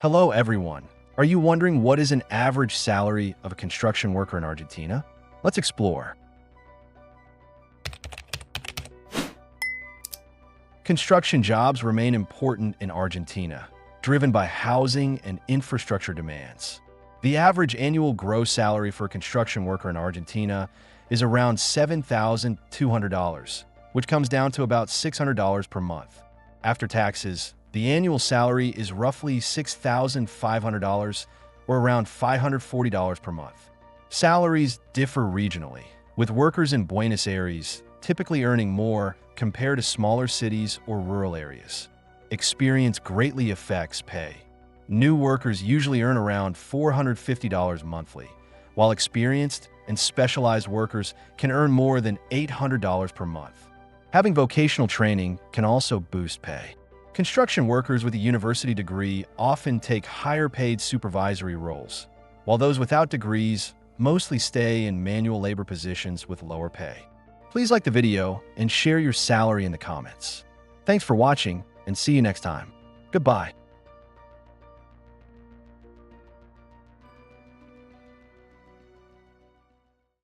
Hello, everyone. Are you wondering what is an average salary of a construction worker in Argentina? Let's explore. Construction jobs remain important in Argentina, driven by housing and infrastructure demands. The average annual gross salary for a construction worker in Argentina is around $7,200, which comes down to about $600 per month. After taxes, the annual salary is roughly $6,500 or around $540 per month. Salaries differ regionally, with workers in Buenos Aires typically earning more compared to smaller cities or rural areas. Experience greatly affects pay. New workers usually earn around $450 monthly, while experienced and specialized workers can earn more than $800 per month. Having vocational training can also boost pay. Construction workers with a university degree often take higher-paid supervisory roles, while those without degrees mostly stay in manual labor positions with lower pay. Please like the video and share your salary in the comments. Thanks for watching, and see you next time. Goodbye.